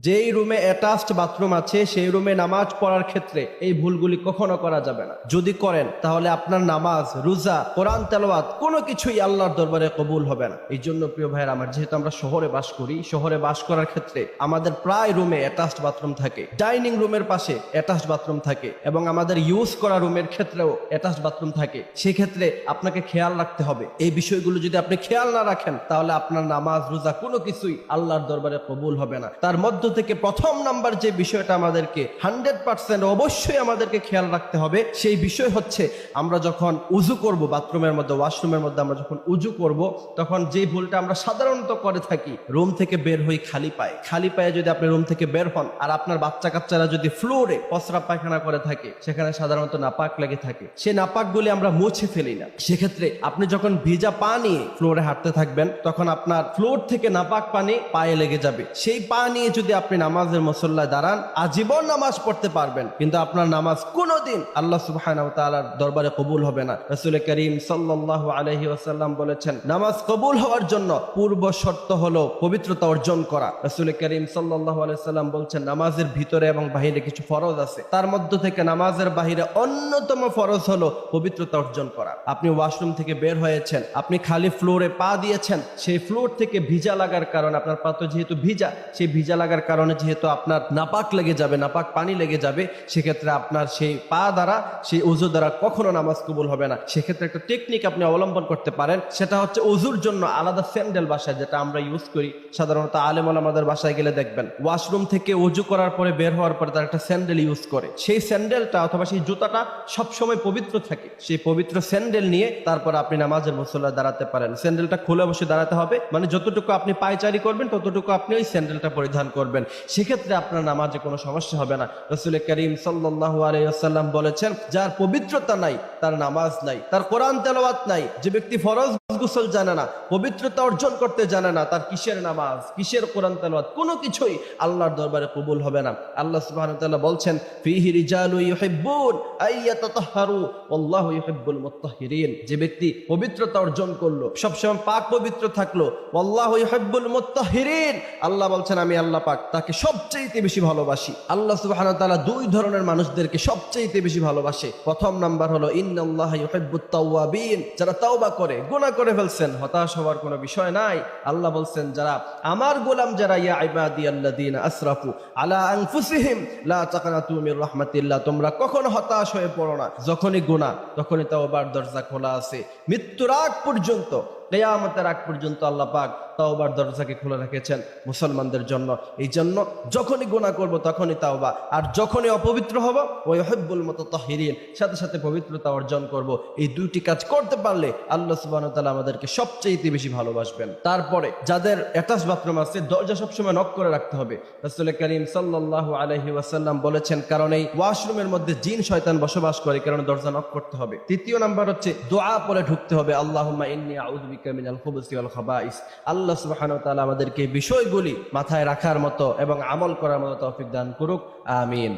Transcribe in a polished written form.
যেই রুমে attached bathroom আছে সেই রুমে নামাজ পড়ার ক্ষেত্রে এই ভুলগুলি কখনো করা যাবে না। যদি করেন তাহলে আপনার নামাজ, রোজা, কোরআন তেলাওয়াত কোনো কিছুই আল্লাহর দরবারে কবুল হবে না। এই জন্য প্রিয় ভাইয়ের আমার, যেহেতু আমরা শহরে বাস করি, শহরে বাস করার ক্ষেত্রে আমাদের প্রায় রুমে অ্যাটাচড বাথরুম থাকে, ডাইনিং রুমের পাশে অ্যাটাচড বাথরুম থাকে এবং আমাদের ইউজ করা রুমের ক্ষেত্রেও অ্যাটাচড বাথরুম থাকে। সেক্ষেত্রে আপনাকে খেয়াল রাখতে হবে। এই বিষয়গুলো যদি আপনি খেয়াল না রাখেন তাহলে আপনার নামাজ, রোজা কোনো কিছুই আল্লাহর দরবারে কবুল হবে না। তার মধ্য থেকে প্রথম নাম্বার যে বিষয়টা আমাদেরকে 100% অবশ্যই আমাদেরকে খেয়াল রাখতে হবে, সেই বিষয় হচ্ছে আমরা যখন উজু করব, বাথরুমের মধ্যে, ওয়াশরুমের মধ্যে আমরা যখন উজু করব, তখন যে ভুলটা আমরা সাধারণত করে থাকি, রুম থেকে বের হই খালি পায়ে যদি আপনি রুম থেকে বের হন আর আপনার বাচ্চা কাচ্চারা যদি ফ্লোরে প্রস্রাব পায়খানা করে থাকে, সেখানে সাধারণত নাপাক লেগে থাকে, সেই নাপাকগুলি আমরা মুছে ফেলি না। সেক্ষেত্রে আপনি যখন ভিজা পা নিয়ে ফ্লোরে হাঁটতে থাকবেন তখন আপনার ফ্লোর থেকে নাপাক পানি পায়ে লেগে যাবে। সেই পা নিয়ে যদি আপনি নামাজের মুসল্লায় দাঁড়ান, আজীবন নামাজ পড়তে পারবেন, কিন্তু আপনার নামাজ কোনোদিন আল্লাহ সুবহানাহু ওয়া তাআলার দরবারে কবুল হবে না। রাসূল করিম সাল্লাল্লাহু আলাইহি ওয়াসাল্লাম বলেছেন, নামাজ কবুল হওয়ার জন্য পূর্ব শর্ত হলো পবিত্রতা অর্জন করা। রাসূল করিম সাল্লাল্লাহু আলাইহি ওয়াসাল্লাম বলছেন, নামাজের ভিতরে এবং বাহিরে কিছু ফরজ আছে, তার মধ্য থেকে নামাজের বাহিরে অন্যতম ফরজ হলো পবিত্রতা অর্জন করা। আপনি ওয়াশরুম থেকে বের হয়েছেন, আপনি খালি ফ্লোরে পা দিয়েছেন, সেই ফ্লোর থেকে ভিজা লাগার কারণে, আপনার পা তো যেহেতু ভিজা, সেই ভিজা লাগার কারণে যেহেতু আপনার নাপাক লেগে যাবে, নাপাক পানি লেগে যাবে, সেক্ষেত্রে আপনার সেই পা দ্বারা, সেই উজু দ্বারা কখনো নামাজ কবুল হবে না। সেক্ষেত্রে একটা টেকনিক আপনি অবলম্বন করতে পারেন, সেটা হচ্ছে উজুর জন্য আলাদা স্যান্ডেল বাসায়, যেটা আমরা ইউজ করি সাধারণত, আলেম ওলামাদের বাসায় গেলে দেখবেন ওয়াশরুম থেকে উজু করার পরে বের হওয়ার পরে তার একটা স্যান্ডেল ইউজ করে। সেই স্যান্ডেলটা অথবা সেই জুতাটা সবসময় পবিত্র থাকে। সেই পবিত্র স্যান্ডেল নিয়ে তারপর আপনি নামাজের মুসল্লায় দাঁড়াতে পারেন। স্যান্ডেলটা খুলে অবশ্যই দাঁড়াতে হবে, মানে যতটুকু আপনি পায়চারি করবেন ততটুকু আপনি ওই স্যান্ডেলটা পরিধান করবেন। সেক্ষেত্রে আপনার নামাজে কোনো সমস্যা হবে না। রাসূল করিম সাল্লাল্লাহু আলাইহি ওয়াসাল্লাম বলেছেন, যার পবিত্রতা নাই তার নামাজ নাই, তার কোরআন তেলাওয়াত নাই। যে ব্যক্তি ফরজ গোসল জানে না, পবিত্রতা অর্জন করতে জানে না, তার কিসের নামাজ, কিসের কোরআন তেলাওয়াত, কোনো কিছুই আল্লাহর দরবারে কবুল হবে না। আল্লাহ সুবহানাহু ওয়া তাআলা বলছেন, ফীহি রিজালু ইউহিব্বুন আইয়াতাতাহহারু ওয়াল্লাহু ইউহিব্বুল মুত্তাহহিরিন। যে ব্যক্তি পবিত্রতা অর্জন করলো, সবসময় পাক পবিত্র থাকলো, ওয়াল্লাহু ইউহিব্বুল মুত্তাহহিরিন, আল্লাহ বলছেন আমি আল্লাহ পাক তাকে সবচেয়ে বেশি ভালোবাসি। আল্লাহ সুবহানাহু ওয়া তাআলা দুই ধরনের মানুষদেরকে সবচেয়ে বেশি ভালোবাসে। প্রথম নাম্বার হলো ইন্নাল্লাহা ইউহিব্বুত তাওয়াবিন, যারা তাওবা করে, গুনাহ করে ফেলছেন, হতাশ হওয়ার কোনো বিষয় নাই। আল্লাহ বলছেন, যারা আমার গোলাম, যারা ইয়া ইবাদিয়াল্লাযীনা আসরাফু আলা আনফুসিহিম লা তাকনাতু মির রাহমাতিল্লাহ, তোমরা কখনো হতাশ হয়ে পড়ো না। যখনই গুনাহ তখনই তাওবার দরজা খোলা আছে। মৃত্যুর আগ পর্যন্ত, কিয়ামতের আগ পর্যন্ত আল্লাহ পাক তাওবার দরজাকে খোলা রেখেছেন মুসলমানদের জন্য। এই জন্য যখনই গুনাহ করব তখনই তাওবা, আর যখনই অপবিত্র হব ওয়া ইউহিব্বুল মুতাতাহহিরিন, সাথে সাথে পবিত্রতা অর্জন করব। এই দুইটি কাজ করতে পারলে আল্লাহ সুবহানাহু ওয়া তাআলা আমাদেরকে সবচেয়ে বেশি ভালোবাসবেন। তারপরে যাদের অ্যাটাচ বাথরুম আছে, দরজা সবসময় নক করে রাখতে হবে। রাসূল করিম সাল্লাল্লাহু আলাইহি ওয়াসাল্লাম বলেছেন, কারণ এই ওয়াশরুমের মধ্যে জিন শয়তান বসবাস করে, কারণ দরজা নক করতে হবে। তৃতীয় নাম্বার হচ্ছে দোয়া পরে ঢুকতে হবে, আল্লাহুম্মা ইন্নী আউযু বিকা মিনাল খুবুসি ওয়াল খাবাইস। আল্লাহ সুবহানাহু ওয়া তাআলা আমাদেরকে বিষয়গুলি মাথায় রাখার মতো এবং আমল করার মতো তৌফিক দান করুক। আমিন।